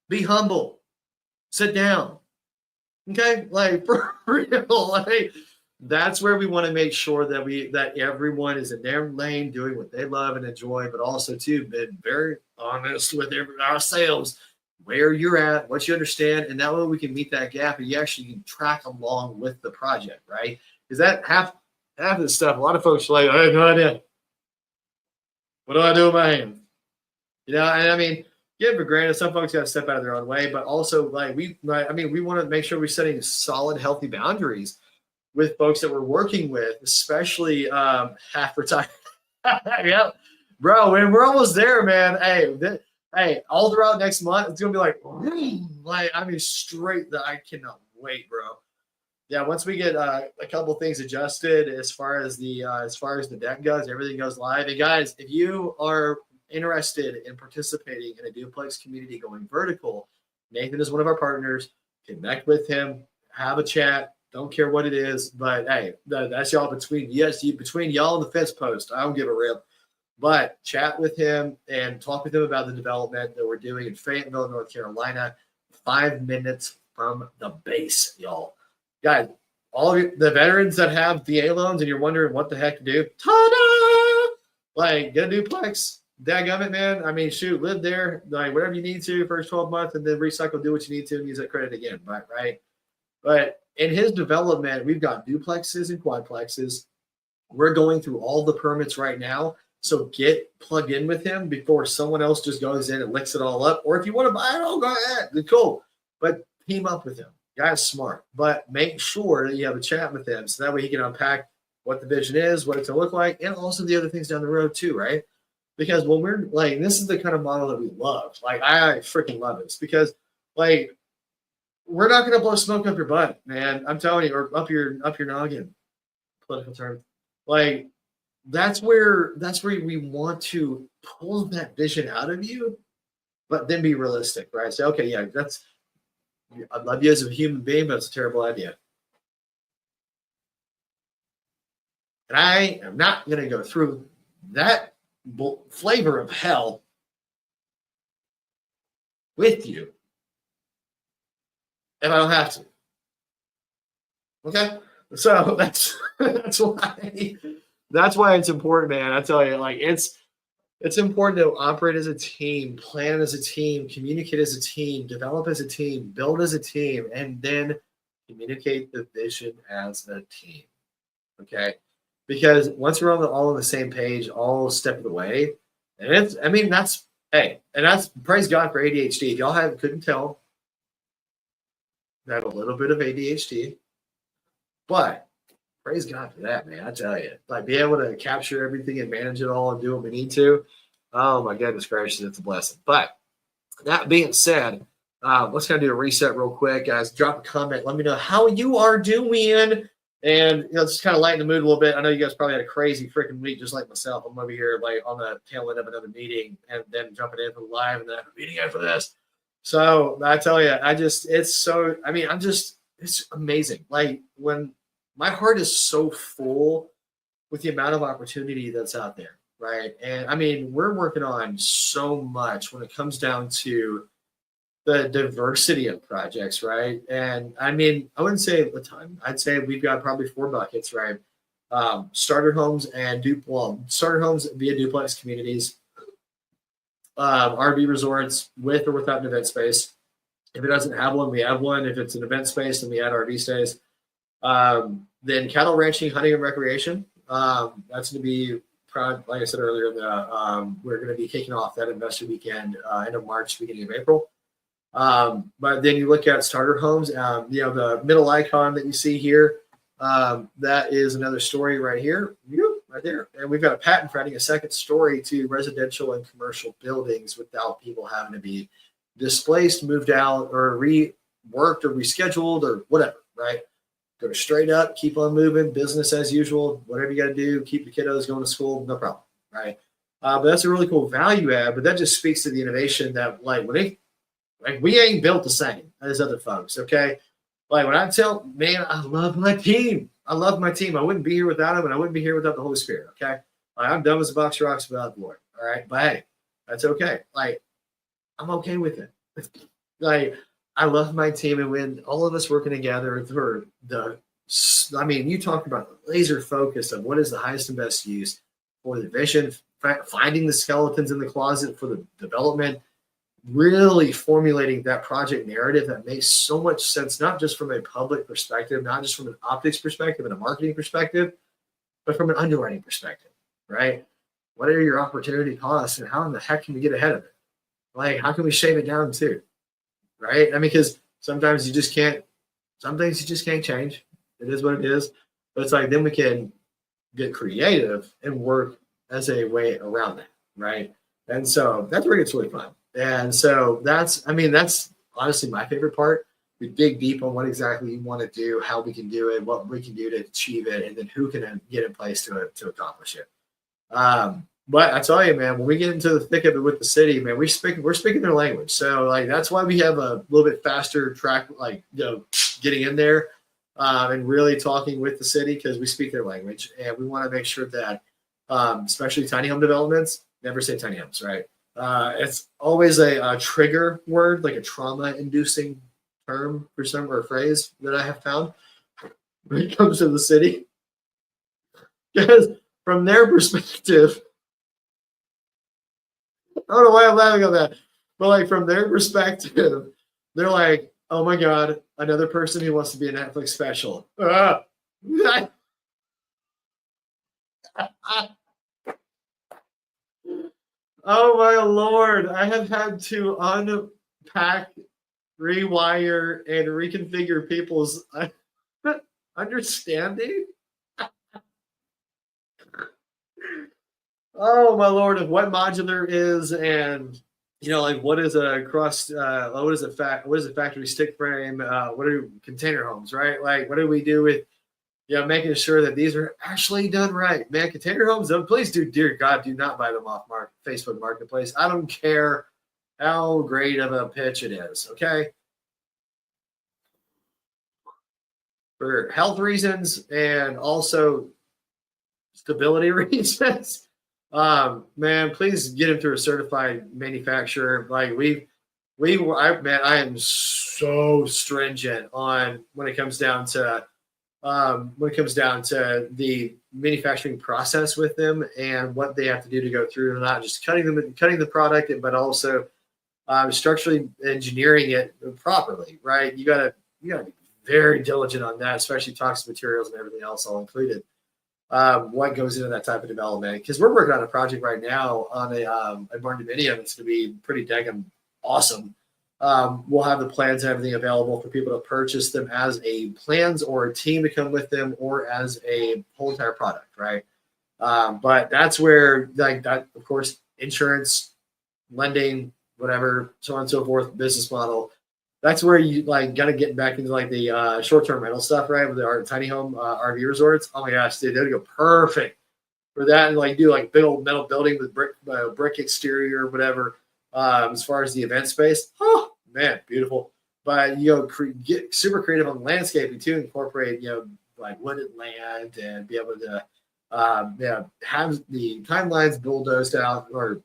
be humble. Sit down. Okay? Like, for real. Like, that's where we want to make sure that everyone is in their lane doing what they love and enjoy, but also, too, been very honest with ourselves, where you're at, what you understand, and that way we can meet that gap and you actually can track along with the project, right? Because that half of the stuff, a lot of folks are like, I have no idea. What do I do with my hands? You know, and I mean, give for granted, some folks got to step out of their own way, but also like we want to make sure we're setting solid, healthy boundaries with folks that we're working with, especially half retired. Yep, bro, we're almost there, man. Hey, all throughout next month, it's gonna be like I mean, straight. I cannot wait, bro. Yeah, once we get a couple things adjusted as far as the deck goes, everything goes live. And guys, if you are interested in participating in a duplex community going vertical, Nathan is one of our partners. Connect with him, have a chat. Don't care what it is, but hey, that's y'all between between y'all and the fence post. I don't give a rip. But chat with him and talk with him about the development that we're doing in Fayetteville, North Carolina. 5 minutes from the base, y'all. Guys, all of the veterans that have VA loans and you're wondering what the heck to do, ta-da! Like, get a duplex. Dadgummit, man. I mean, shoot, live there, like whatever you need to first 12 months, and then recycle, do what you need to, and use that credit again, right? But in his development, we've got duplexes and quadplexes. We're going through all the permits right now. So get plugged in with him before someone else just goes in and licks it all up. Or if you want to buy it, go ahead. Cool. But team up with him. Guy's smart. But make sure that you have a chat with him so that way he can unpack what the vision is, what it's going to look like, and also the other things down the road too, right? Because when we're like, this is the kind of model that we love. Like, I freaking love this because, like, we're not going to blow smoke up your butt, man. I'm telling you, or up your noggin. Political term. Like, that's where we want to pull that vision out of you, but then be realistic, right? Say, okay, yeah, I love you as a human being, but it's a terrible idea. And I am not going to go through that flavor of hell with you if I don't have to. Okay? So that's why it's important, man. I tell you, like it's important to operate as a team, plan as a team, communicate as a team, develop as a team, build as a team, and then communicate the vision as a team. Okay? Because once we're all on the same page, all step of the way, and that's praise God for ADHD. If y'all couldn't tell, I have a little bit of ADHD, but praise God for that, man. I tell you, like be able to capture everything and manage it all and do what we need to. Oh my goodness gracious, it's a blessing. But that being said, let's kind of do a reset real quick, guys. Drop a comment. Let me know how you are doing. And just kind of lighten the mood a little bit. I know you guys probably had a crazy freaking week, just like myself. I'm over here like on the tail end of another meeting and then jumping in for the live and then I have a meeting after this. So I tell you, it's amazing. Like when my heart is so full with the amount of opportunity that's out there, right? And I mean, we're working on so much when it comes down to the diversity of projects, right? And I mean, I wouldn't say a ton. I'd say we've got probably 4 buckets, right? Starter homes and starter homes via duplex communities, RV resorts with or without an event space. If it doesn't have one, we have one. If it's an event space, then we add RV stays. Then cattle ranching, hunting, and recreation. That's going to be, like I said earlier, we're going to be kicking off that investor weekend, end of March, beginning of April. But then you look at starter homes, the middle icon that you see here, that is another story right here, right there. And we've got a patent for adding a second story to residential and commercial buildings without people having to be displaced, moved out, or reworked or rescheduled or whatever, right? Go straight up, keep on moving, business as usual, whatever you got to do, keep the kiddos going to school, no problem, right? But that's a really cool value add, but that just speaks to the innovation that we ain't built the same as other folks, okay? Like when I tell, man, I love my team. I love my team. I wouldn't be here without them, and I wouldn't be here without the Holy Spirit, okay? Like, I'm dumb as a box of rocks without the Lord, all right? But hey, that's okay. Like, I'm okay with it. Like, I love my team, and when all of us working together for you talk about the laser focus of what is the highest and best use for the vision, finding the skeletons in the closet for the development, really formulating that project narrative that makes so much sense, not just from a public perspective, not just from an optics perspective and a marketing perspective, but from an underwriting perspective, right? What are your opportunity costs and how in the heck can we get ahead of it, like, how can we shave it down too? Right? I mean, because sometimes you just can't, some things you just can't change. It is what it is. But it's like, then we can get creative and work as a way around that. Right. And so that's where it gets really fun. And so that's, I mean, that's honestly my favorite part. We dig deep on what exactly you want to do, how we can do it, what we can do to achieve it, and then who can get in place to accomplish it. But I tell you, man, when we get into the thick of it with the city, man, we're speaking their language. So like that's why we have a little bit faster track, like getting in there and really talking with the city because we speak their language, and we want to make sure that, especially tiny home developments, never say tiny homes, right? It's always a trigger word, like a trauma-inducing term for some or phrase that I have found when it comes to the city, because from their perspective, I don't know why I'm laughing at that, but like from their perspective, they're like, "Oh my God, another person who wants to be a Netflix special." Ah. Oh my Lord, I have had to unpack, rewire, and reconfigure people's understanding. Oh my Lord, of what modular is, and like what is a cross, what is a factory stick frame, what are container homes, right? Like what do we do with making sure that these are actually done right, man. Container homes, please do, dear God, do not buy them off Facebook Marketplace. I don't care how great of a pitch it is, okay? For health reasons and also stability reasons, man, please get them through a certified manufacturer. Like I am so stringent on when it comes down to the manufacturing process with them and what they have to do to go through, not just cutting the product, but also structurally engineering it properly, right? You gotta be very diligent on that, especially toxic materials and everything else all included. What goes into that type of development? Because we're working on a project right now on a barn dominium. It's going to be pretty daggum awesome. We'll have the plans and everything available for people to purchase them as a plans or a team to come with them or as a whole entire product, right? But that's where, like that, of course, insurance, lending, whatever, so on and so forth, business model. That's where you like got to get back into like the short-term rental stuff, right? With the tiny home RV resorts. Oh my gosh, dude, that'd go perfect for that. And like do like big old metal building with brick exterior or whatever. As far as the event space, oh man, beautiful. But get super creative on landscaping too. Incorporate like wooded land and be able to have the timelines bulldozed out or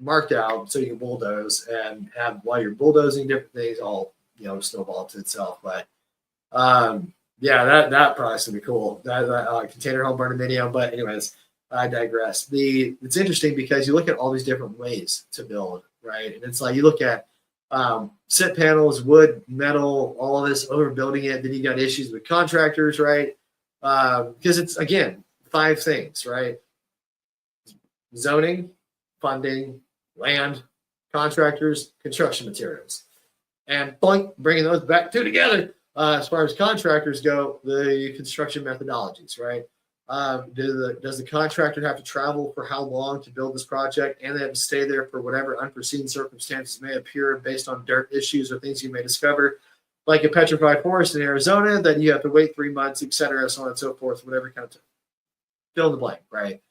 marked out so you can bulldoze and have while you're bulldozing different things all snowball to itself. But that product's gonna be cool. That container home burn video. But anyways, I digress. It's interesting because you look at all these different ways to build, right? And it's like you look at sit panels, wood, metal, all of this, overbuilding it. Then you got issues with contractors, right? Because it's again 5 things, right? Zoning, funding, land, contractors, construction materials, and bringing those back together. As far as contractors go, the construction methodologies, right? Does the contractor have to travel for how long to build this project, and they have to stay there for whatever unforeseen circumstances may appear based on dirt issues or things you may discover, like a petrified forest in Arizona, that you have to wait 3 months, et cetera, so on and so forth, whatever kind of fill in the blank, right?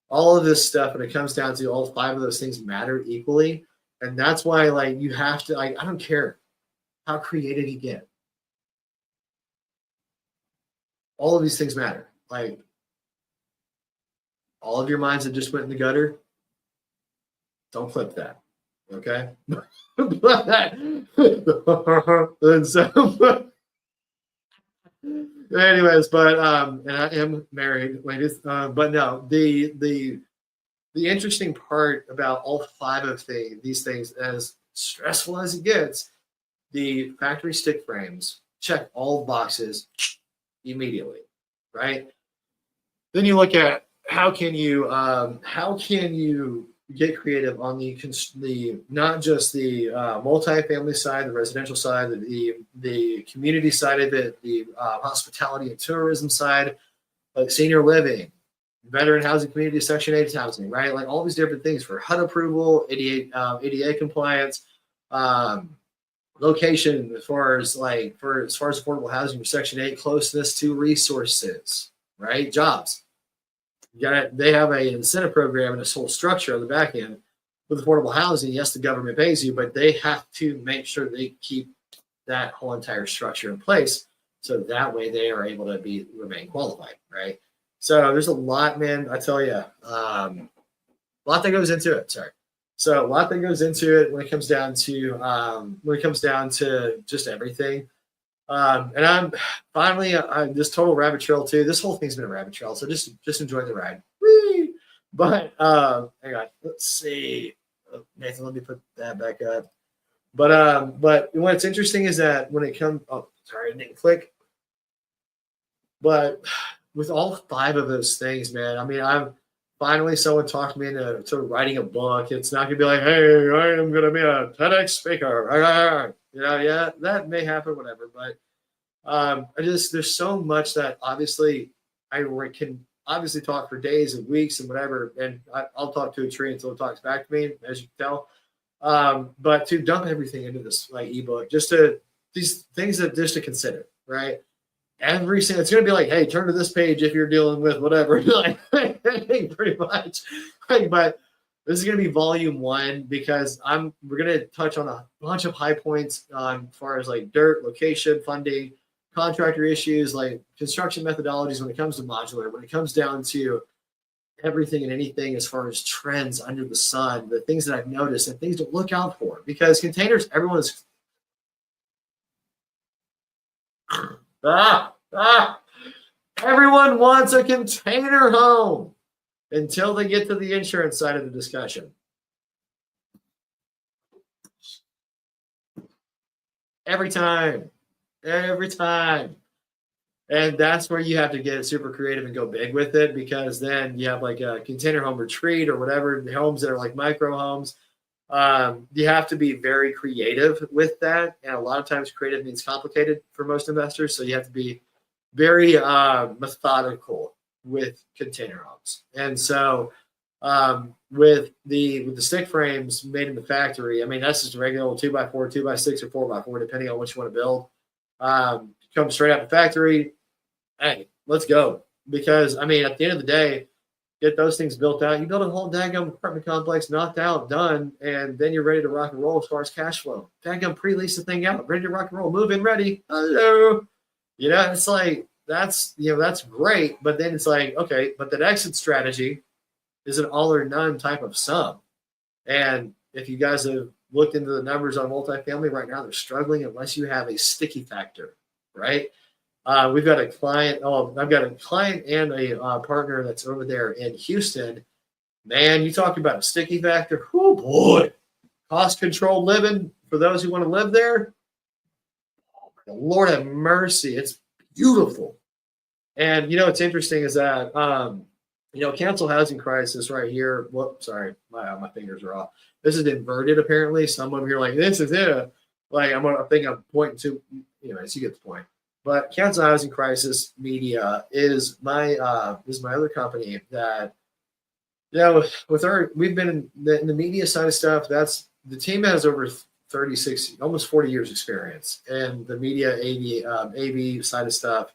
All of this stuff, when it comes down to all 5 of those things matter equally. And that's why, like, you have to, like, I don't care how creative you get. All of these things matter. Like, all of your minds that just went in the gutter, don't clip that. Okay? And so, anyways, but and I am married, ladies. But no, the interesting part about all 5 of these things, as stressful as it gets, the factory stick frames check all boxes immediately, right? Then you look at how can you get creative on the not just the multifamily side, the residential side, the community side of it, the hospitality and tourism side, like senior living, veteran housing community, Section 8 housing, right? Like all these different things for HUD approval, ADA compliance, location as far as affordable housing for Section 8, closeness to resources, right? Jobs. They have an incentive program and a whole structure on the back end with affordable housing. Yes, the government pays you, but they have to make sure they keep that whole entire structure in place, so that way they are able to remain qualified, right? So there's a lot, man. I tell you, a lot that goes into it. Sorry. So a lot that goes into it when it comes down to just everything. And I'm finally this total rabbit trail too. This whole thing's been a rabbit trail, so just enjoy the ride. Whee! But hang on, let's see, Nathan. Let me put that back up. But what's interesting is that when it comes, sorry, it didn't click. But with all 5 of those things, man, I mean, I'm finally someone talked me into writing a book. It's not gonna be like, hey, I am gonna be a TEDx speaker. Yeah, that may happen, whatever. But there's so much that obviously I can obviously talk for days and weeks and whatever, and I'll talk to a tree until it talks back to me, as you can tell. But to dump everything into this ebook, these things that just to consider, right? It's going to be like, hey, turn to this page if you're dealing with whatever, pretty much. But this is going to be volume 1 because we're going to touch on a bunch of high points as far as dirt, location, funding, contractor issues, construction methodologies when it comes to modular, when it comes down to everything and anything as far as trends under the sun, the things that I've noticed and things to look out for, because containers, everyone is everyone wants a container home until they get to the insurance side of the discussion. Every time. And that's where you have to get super creative and go big with it, because then you have a container home retreat or whatever, the homes that are micro homes. You have to be very creative with that. And a lot of times creative means complicated for most investors. So you have to be very methodical with container homes. And so with the stick frames made in the factory, I mean, that's just a regular old 2x4, 2x6, or 4x4, depending on what you want to build. Come straight out the factory. Hey, let's go. Because, I mean, at the end of the day, get those things built out. You build a whole daggum apartment complex, knocked out, done, and then you're ready to rock and roll as far as cash flow. Daggum pre-lease the thing out, ready to rock and roll, move in, ready. Hello. It's that's great, but then it's okay, but that exit strategy is an all or none type of sum. And if you guys have looked into the numbers on multifamily right now, they're struggling unless you have a sticky factor, right? We've got a client. I've got a client and a partner that's over there in Houston. Man, you talk about a sticky factor. Oh boy, cost-controlled living for those who want to live there. Oh, Lord have mercy, it's beautiful. And what's interesting is that council housing crisis right here. Whoops, sorry, my fingers are off. This is inverted apparently. Some of you are like, this is it. I think I'm pointing to. Anyways, you get the point. But Council Housing Crisis Media is my other company that, we've been in the media side of stuff. That's the team has over 36, almost 40 years experience, and the media AV side of stuff.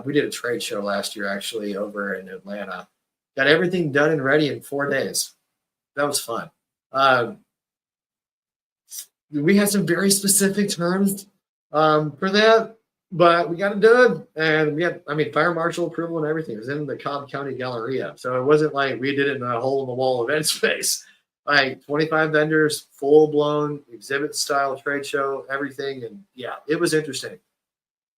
We did a trade show last year actually over in Atlanta. Got everything done and ready in 4 days. That was fun. We had some very specific terms for that, but we got it done, and we had, fire marshal approval and everything. It was in the Cobb County Galleria, so it wasn't like we did it in a hole in the wall event space. 25 vendors, full blown exhibit style trade show, everything, and yeah, it was interesting.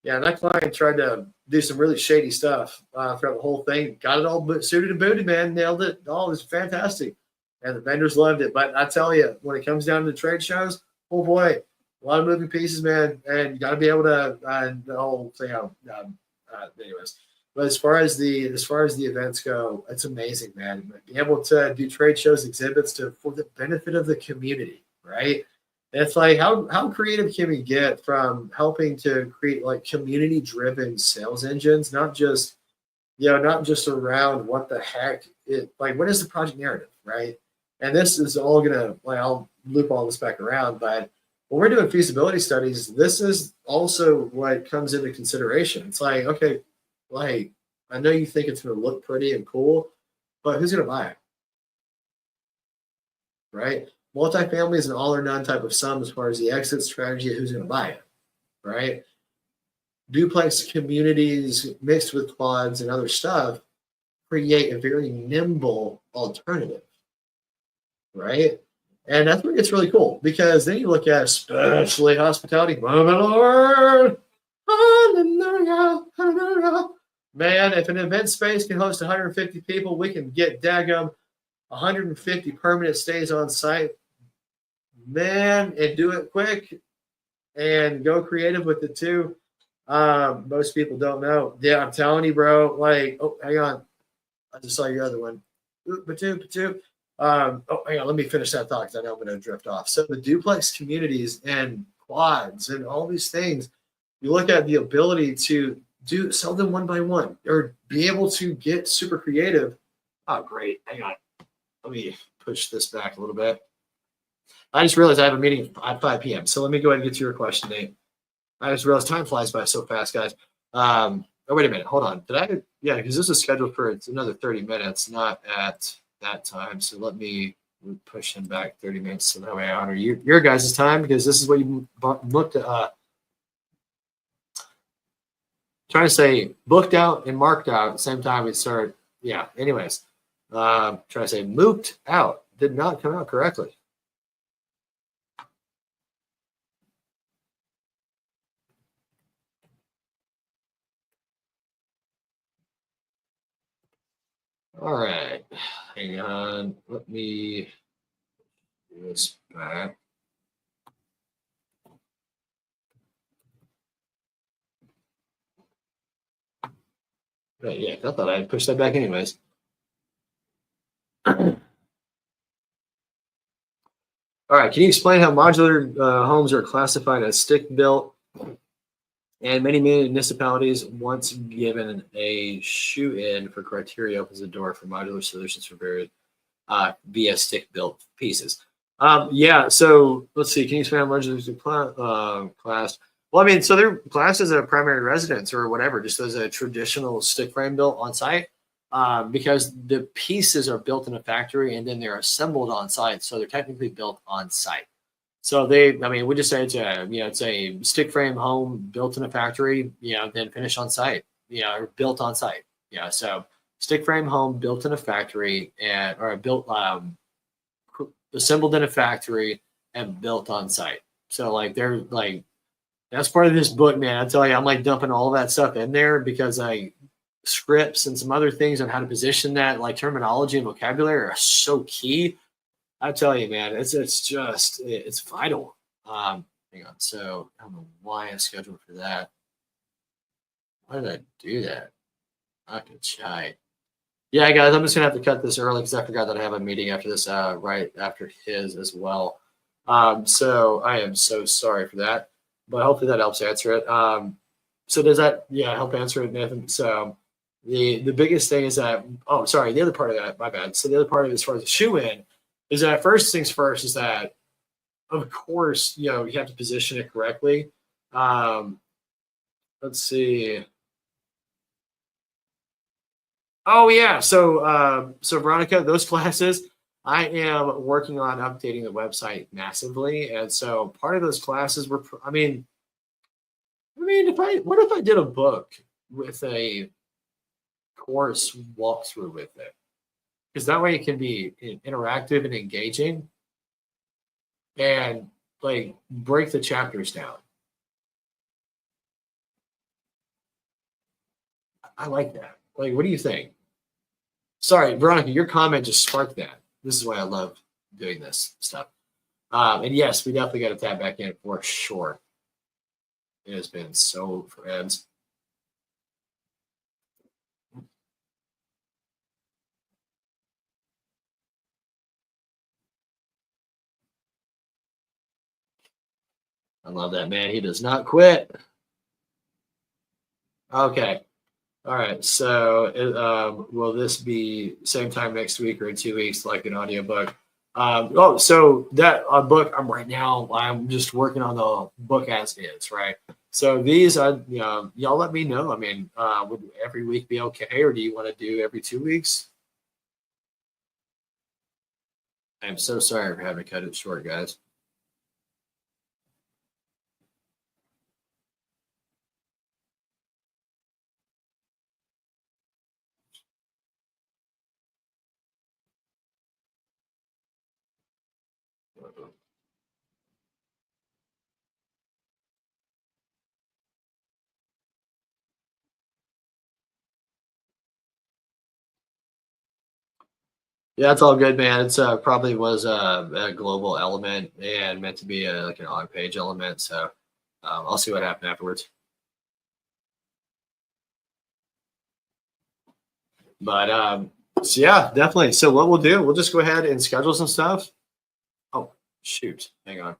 Yeah, and that client tried to do some really shady stuff throughout the whole thing. Got it all suited and booted, man. Nailed it. Oh, it was fantastic, and the vendors loved it. But I tell you, when it comes down to trade shows, oh boy, a lot of moving pieces, man, and you got to be able to the whole thing. Anyways, But as far as the events go, it's amazing, man. Being able to do trade shows, exhibits for the benefit of the community, right? And it's like how creative can we get from helping to create like community driven sales engines, not just not just around what the heck like what is the project narrative, right? And this is all gonna like I'll loop all this back around, but when we're doing feasibility studies, this is also what comes into consideration. It's like, okay, like I know you think it's gonna look pretty and cool, but who's gonna buy it? Right? Multifamily is an all or none type of sum as far as the exit strategy of who's gonna buy it, right? Duplex communities mixed with quads and other stuff create a very nimble alternative, right? And that's where it gets really cool because then you look at especially hospitality. Lord, hallelujah, hallelujah. Man, if an event space can host 150 people, we can get daggum 150 permanent stays on site, man, and do it quick and go creative with it too. Most people don't know. Yeah, I'm telling you, bro. Like, oh, hang on. I just saw your other one. Hang on. Let me finish that thought because I know I'm going to drift off. So the duplex communities and quads and all these things, you look at the ability to sell them one by one or be able to get super creative. Oh, great. Hang on. Let me push this back a little bit. I just realized I have a meeting at 5 p.m. So let me go ahead and get to your question, Nate. I just realized time flies by so fast, guys. Oh, wait a minute. Hold on. Yeah, because this is scheduled for another 30 minutes, not at that time. So let me push him back 30 minutes so that way I honor your guys' time because this is what you looked at. Trying to say booked out and marked out at the same time we start. Yeah, anyways. Trying to say mooked out. Did not come out correctly. All right, hang on. Let me do this back. Yeah, I thought I'd push that back anyways. All right, can you explain how modular homes are classified as stick-built? And many municipalities, once given a shoe-in for criteria, opens the door for modular solutions for various via stick-built pieces. Yeah, so let's see. Can you explain how modular class? Well, I mean, so they're classed as a primary residence or whatever, just as a traditional stick frame built on site, because the pieces are built in a factory and then they're assembled on site, so they're technically built on site. So we just say it's a stick frame home built in a factory, then finished on site, or built on site. So stick frame home built in a factory or built assembled in a factory and built on site. So like they're like that's part of this book, man. I tell you, I'm like dumping all of that stuff in there because scripts and some other things on how to position that, like terminology and vocabulary are so key. I tell you, man, it's vital. Hang on. So I don't know why I scheduled for that. Why did I do that? I could try. Yeah, guys, I'm just gonna have to cut this early because I forgot that I have a meeting after this, right after his as well. So I am so sorry for that, but hopefully that helps answer it. So does that, help answer it, Nathan? So the biggest thing is that, oh, sorry, the other part of that, my bad. So the other part of it, as far as the shoe in, is that first things first is that, of course, you have to position it correctly. Let's see. Oh yeah, so Veronica, those classes, I am working on updating the website massively, and so part of those classes were, what if I did a book with a course walkthrough with it? Because that way it can be interactive and engaging, and like break the chapters down. I like that. Like, what do you think? Sorry, Veronica, your comment just sparked that. This is why I love doing this stuff. And yes, we definitely got to tap back in for sure. It has been so friends. I love that man. He does not quit. Okay. All right. So will this be same time next week or in 2 weeks, like an audiobook? So that book I'm just working on the book as is, right? So these, y'all let me know. I mean, would every week be okay, or do you want to do every 2 weeks? I'm so sorry for having to cut it short, guys. Yeah, it's all good, man. It's probably was a global element and meant to be like an on page element. So I'll see what happened afterwards. But so yeah, definitely. So what we'll do, we'll just go ahead and schedule some stuff. Oh, shoot. Hang on.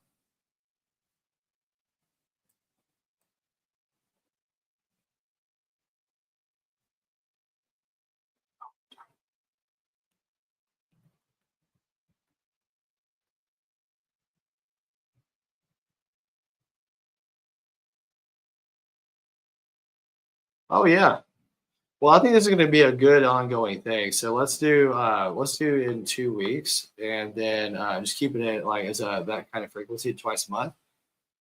Oh yeah. Well, I think this is going to be a good ongoing thing. So let's do it in 2 weeks, and then just keeping it like as that kind of frequency twice a month,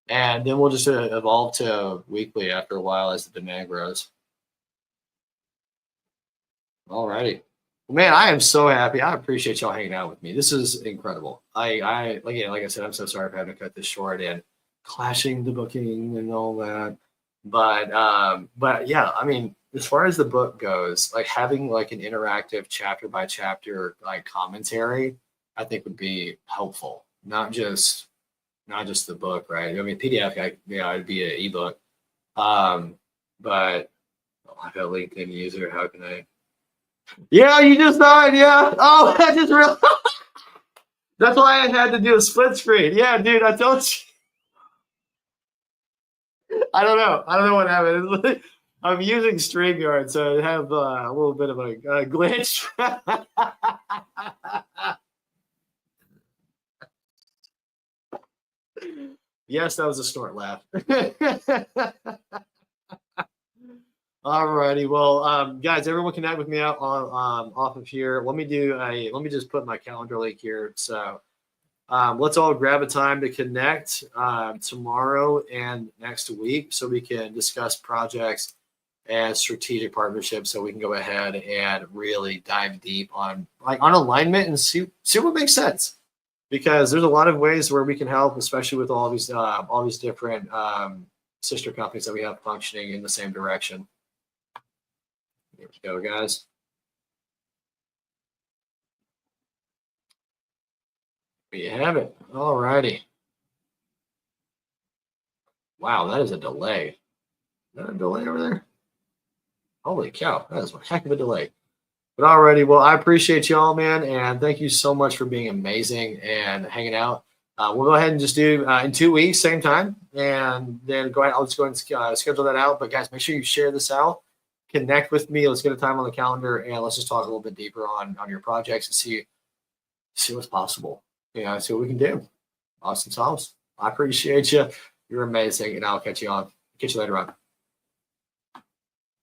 and then we'll just evolve to weekly after a while as the demand grows. Alrighty. Well, man, I am so happy. I appreciate y'all hanging out with me. This is incredible. Like I said, I'm so sorry for having to cut this short and clashing the booking and all that. But yeah, I mean, as far as the book goes, like having like an interactive chapter by chapter like commentary, I think would be helpful. Not just the book, right? I mean, PDF, it'd be an ebook. But I've got LinkedIn user. How can I? Yeah, you just died. Yeah. Oh, I just realized. That's why I had to do a split screen. Yeah, dude, I told you. I don't know. I don't know what happened. I'm using StreamYard, so I have a little bit of a glitch. Yes, that was a snort laugh. All righty. Well, guys, everyone connect with me out on off of here. Let me just put my calendar link here. So let's all grab a time to connect tomorrow and next week so we can discuss projects and strategic partnerships so we can go ahead and really dive deep on alignment and see what makes sense. Because there's a lot of ways where we can help, especially with all these different sister companies that we have functioning in the same direction. Here we go, guys. There you have it. All righty. Wow, that is a delay. Is that a delay over there? Holy cow, that is a heck of a delay. But alrighty, well, I appreciate y'all, man, and thank you so much for being amazing and hanging out. We'll go ahead and just do in 2 weeks, same time, and then go ahead. I'll just go ahead and schedule that out. But guys, make sure you share this out. Connect with me. Let's get a time on the calendar, and let's just talk a little bit deeper on your projects and see what's possible. See what we can do. Awesome sauce. I appreciate you. You're amazing, and I'll catch you later on.